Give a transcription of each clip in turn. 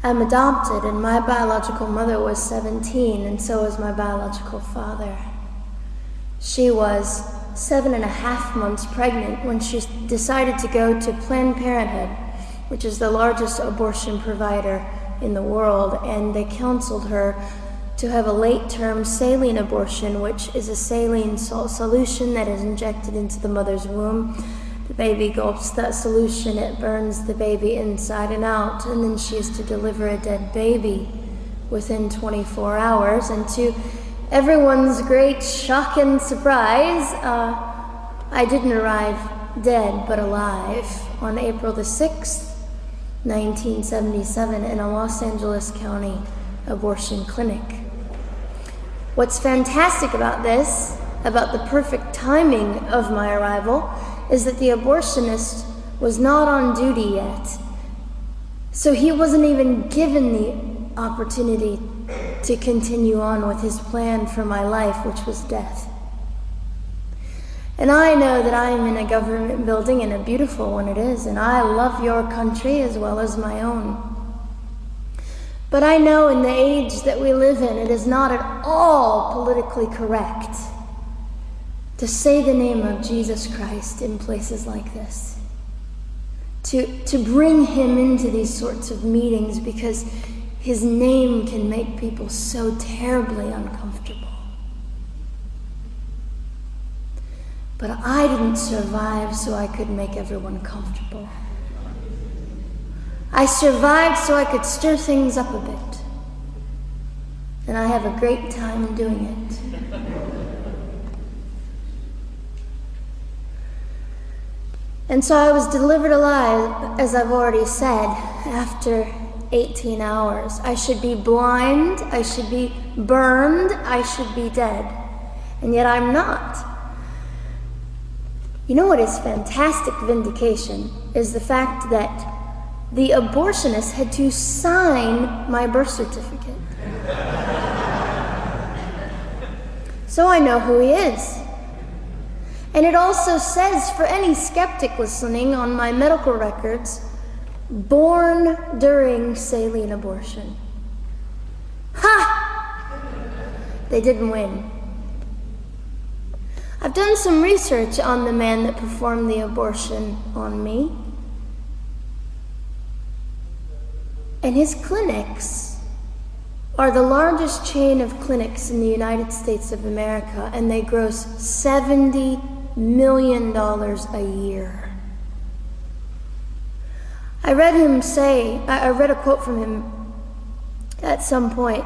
I'm adopted, and my biological mother was 17, and so was my biological father. She was 7.5 months pregnant when she decided to go to Planned Parenthood, which is the largest abortion provider in the world, and they counseled her to have a late-term saline abortion, which is a saline salt solution that is injected into the mother's womb. The baby gulps that solution, it burns the baby inside and out, and then she is to deliver a dead baby within 24 hours. And to everyone's great shock and surprise, I didn't arrive dead but alive on April the 6th, 1977 in a Los Angeles County abortion clinic. What's fantastic about this, about the perfect timing of my arrival, is that the abortionist was not on duty yet. So he wasn't even given the opportunity to continue on with his plan for my life, which was death. And I know that I am in a government building, and a beautiful one it is, and I love your country as well as my own. But I know in the age that we live in, it is not at all politically correct to say the name of Jesus Christ in places like this. To bring him into these sorts of meetings, because his name can make people so terribly uncomfortable. But I didn't survive so I could make everyone comfortable. I survived so I could stir things up a bit. And I have a great time doing it. And so I was delivered alive, as I've already said, after 18 hours. I should be blind, I should be burned, I should be dead. And yet I'm not. You know what is fantastic vindication is the fact that the abortionist had to sign my birth certificate. So I know who he is. And it also says, for any skeptic listening, on my medical records, born during saline abortion. Ha! They didn't win. I've done some research on the man that performed the abortion on me. And his clinics are the largest chain of clinics in the United States of America, and they gross $70 million a year. I read a quote from him at some point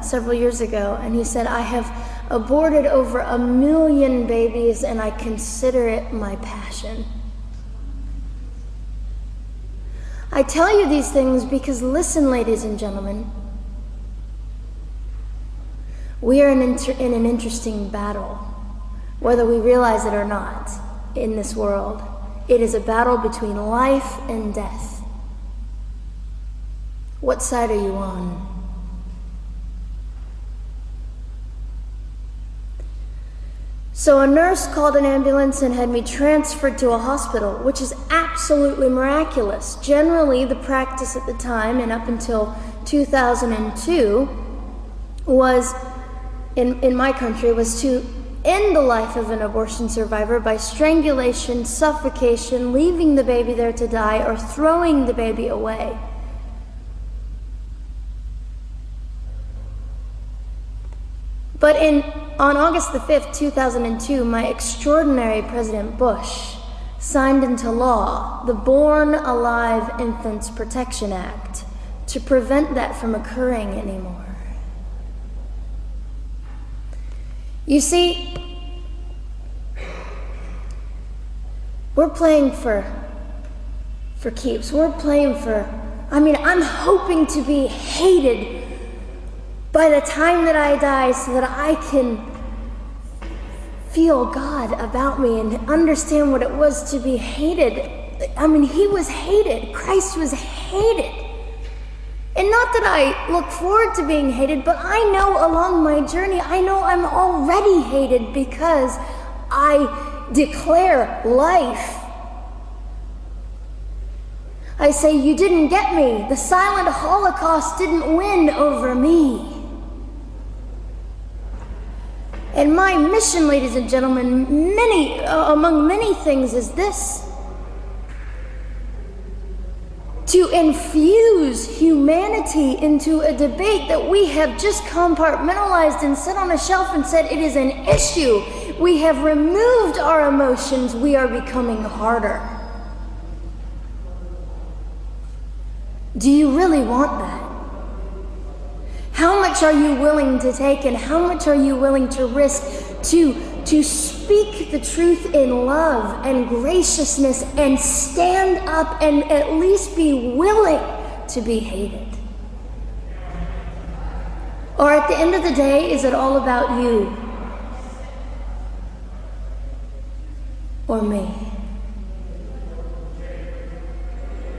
several years ago, and he said, "I have aborted over 1 million babies, and I consider it my passion." I tell you these things because, listen, ladies and gentlemen, we are in an interesting battle, whether we realize it or not, in this world. It is a battle between life and death. What side are you on? So a nurse called an ambulance and had me transferred to a hospital, which is absolutely miraculous. Generally, the practice at the time, and up until 2002, was, in my country, was to end the life of an abortion survivor by strangulation, suffocation, leaving the baby there to die, or throwing the baby away. But on August the 5th, 2002, my extraordinary President Bush signed into law the Born Alive Infants Protection Act to prevent that from occurring anymore. You see, we're playing for keeps. We're playing I'm hoping to be hated by the time that I die so that I can feel God about me and understand what it was to be hated. He was hated. Christ was hated. And not that I look forward to being hated, but I know along my journey, I know I'm already hated because I declare life. I say, you didn't get me. The silent Holocaust didn't win over me. And my mission, ladies and gentlemen, among many things, is this: to infuse humanity into a debate that we have just compartmentalized and set on a shelf and said it is an issue. We have removed our emotions. We are becoming harder. Do you really want that? How much are you willing to take, and how much are you willing to risk to speak the truth in love and graciousness and stand up and at least be willing to be hated? Or at the end of the day, is it all about you or me?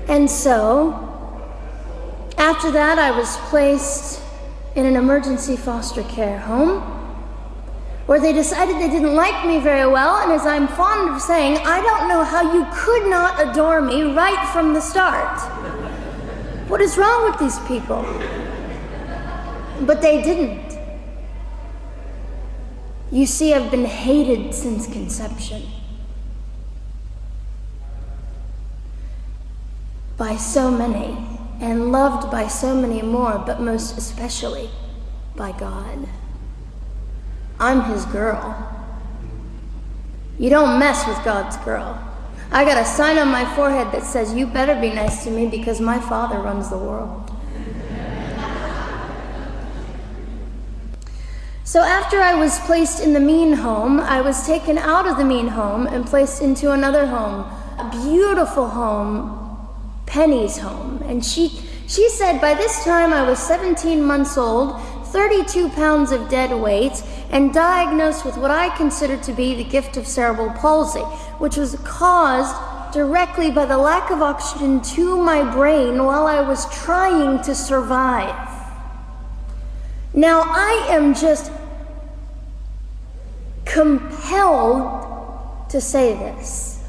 And so, after that, I was placed in an emergency foster care home where they decided they didn't like me very well, and as I'm fond of saying, I don't know how you could not adore me right from the start. What is wrong with these people? But they didn't. You see, I've been hated since conception by so many, and loved by so many more, but most especially by God. I'm his girl. You don't mess with God's girl. I got a sign on my forehead that says, you better be nice to me because my Father runs the world. So after I was placed in the mean home, I was taken out of the mean home and placed into another home, a beautiful home, Penny's home. And she said by this time I was 17 months old, 32 pounds of dead weight, and diagnosed with what I considered to be the gift of cerebral palsy, which was caused directly by the lack of oxygen to my brain while I was trying to survive. Now, I am just compelled to say this.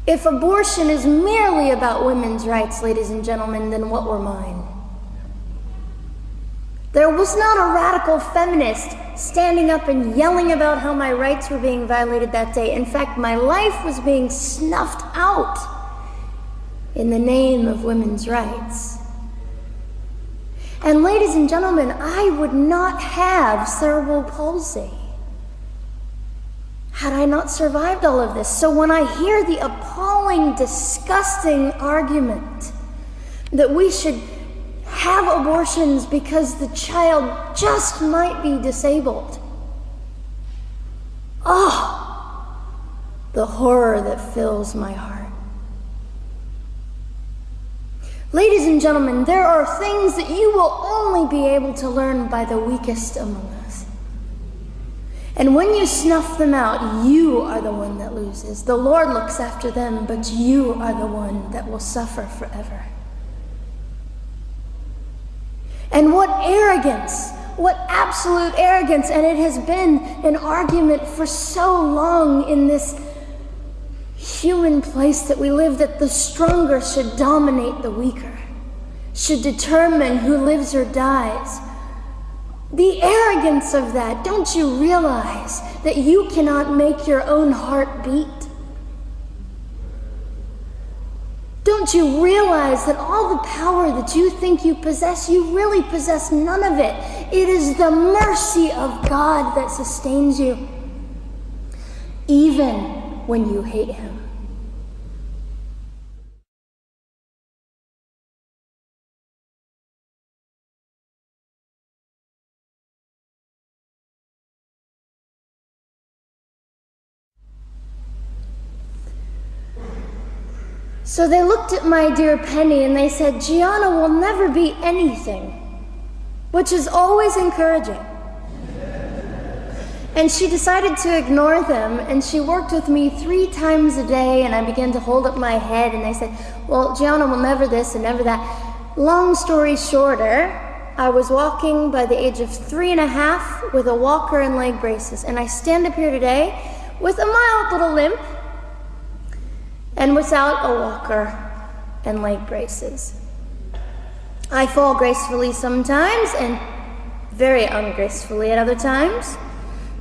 If abortion is merely about women's rights, ladies and gentlemen, then what were mine? There was not a radical feminist standing up and yelling about how my rights were being violated that day. In fact, my life was being snuffed out in the name of women's rights. And ladies and gentlemen, I would not have cerebral palsy had I not survived all of this. So when I hear the appalling, disgusting argument that we should have abortions because the child just might be disabled, oh, the horror that fills my heart. Ladies and gentlemen, there are things that you will only be able to learn by the weakest among us. And when you snuff them out, you are the one that loses. The Lord looks after them, but you are the one that will suffer forever. And what arrogance, what absolute arrogance, and it has been an argument for so long in this human place that we live, that the stronger should dominate the weaker, should determine who lives or dies. The arrogance of that, don't you realize that you cannot make your own heart beat? Don't you realize that all the power that you think you possess, you really possess none of it? It is the mercy of God that sustains you, even when you hate him. So they looked at my dear Penny and they said, Gianna will never be anything, which is always encouraging. And she decided to ignore them, and she worked with me 3 times a day, and I began to hold up my head, and they said, well, Gianna will never this and never that. Long story shorter, I was walking by the age of 3.5 with a walker and leg braces, and I stand up here today with a mild little limp, and without a walker and leg braces. I fall gracefully sometimes and very ungracefully at other times,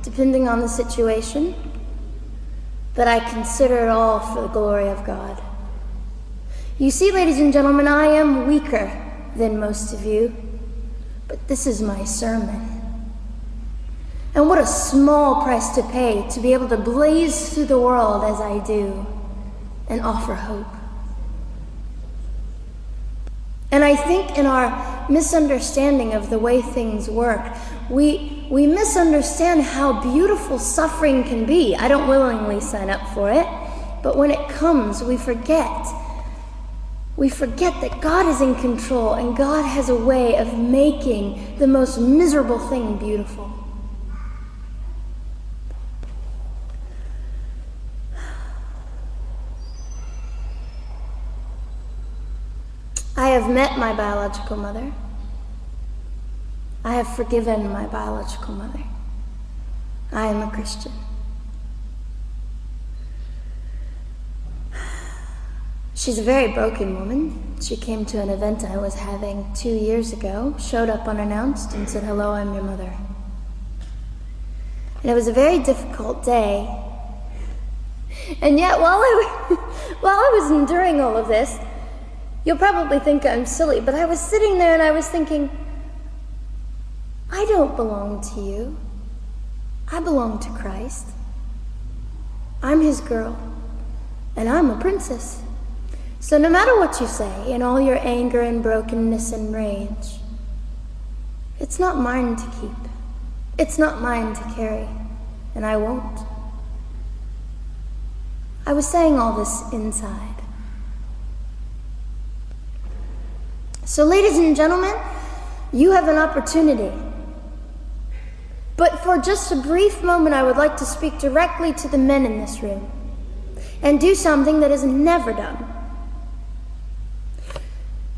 depending on the situation, but I consider it all for the glory of God. You see, ladies and gentlemen, I am weaker than most of you, but this is my sermon. And what a small price to pay to be able to blaze through the world as I do and offer hope. And I think in our misunderstanding of the way things work, we misunderstand how beautiful suffering can be. I don't willingly sign up for it, but when it comes, we forget. We forget that God is in control and God has a way of making the most miserable thing beautiful. I have met my biological mother. I have forgiven my biological mother. I am a Christian. She's a very broken woman. She came to an event I was having 2 years ago, showed up unannounced, and said, "Hello, I'm your mother." And it was a very difficult day. And yet, while I was enduring all of this, you'll probably think I'm silly, but I was sitting there and I was thinking, I don't belong to you. I belong to Christ. I'm his girl, and I'm a princess. So no matter what you say, in all your anger and brokenness and rage, it's not mine to keep. It's not mine to carry, and I won't. I was saying all this inside. So ladies and gentlemen, you have an opportunity. But for just a brief moment, I would like to speak directly to the men in this room and do something that is never done.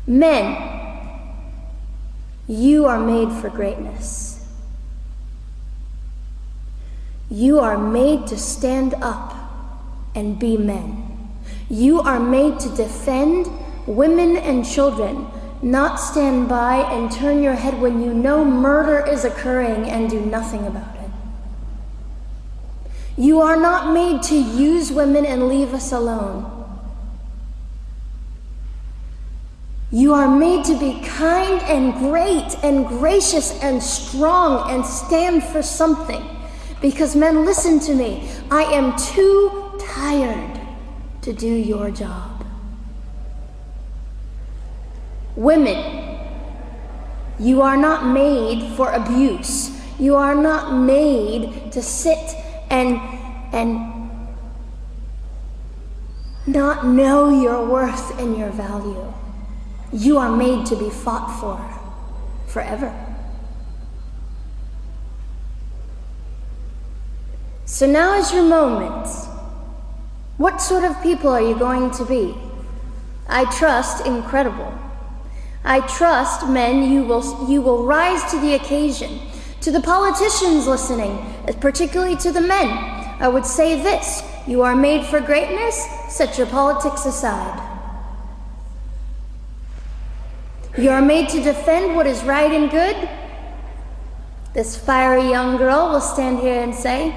Men, you are made for greatness. You are made to stand up and be men. You are made to defend women and children, not stand by and turn your head when you know murder is occurring and do nothing about it. You are not made to use women and leave us alone. You are made to be kind and great and gracious and strong and stand for something. Because men, listen to me, I am too tired to do your job. Women, you are not made for abuse. You are not made to sit and not know your worth and your value. You are made to be fought for forever. So now is your moment. What sort of people are you going to be? I trust incredible. I trust, men, you will rise to the occasion. To the politicians listening, particularly to the men, I would say this: you are made for greatness, set your politics aside. You are made to defend what is right and good. This fiery young girl will stand here and say,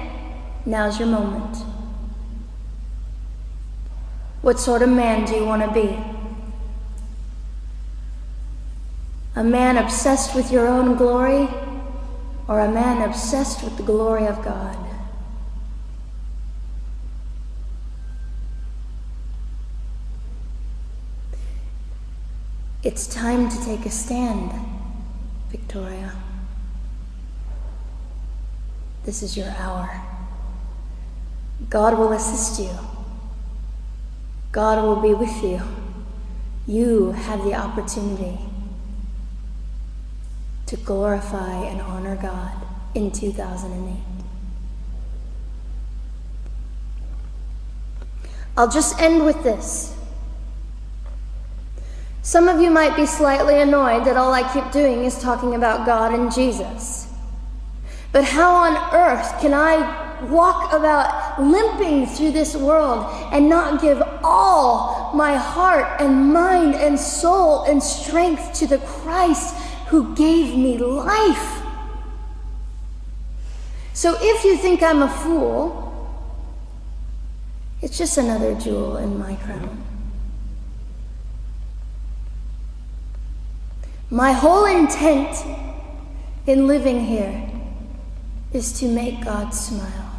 now's your moment. What sort of man do you want to be? A man obsessed with your own glory, or a man obsessed with the glory of God? It's time to take a stand, Victoria. This is your hour. God will assist you. God will be with you. You have the opportunity to glorify and honor God in 2008. I'll just end with this. Some of you might be slightly annoyed that all I keep doing is talking about God and Jesus. But how on earth can I walk about limping through this world and not give all my heart and mind and soul and strength to the Christ who gave me life. So if you think I'm a fool, it's just another jewel in my crown. My whole intent in living here is to make God smile.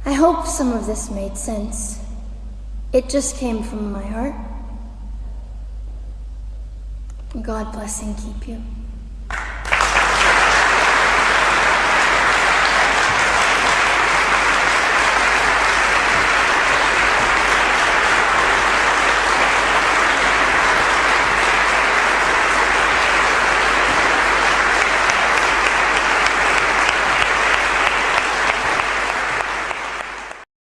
I hope some of this made sense. It just came from my heart. God bless and keep you.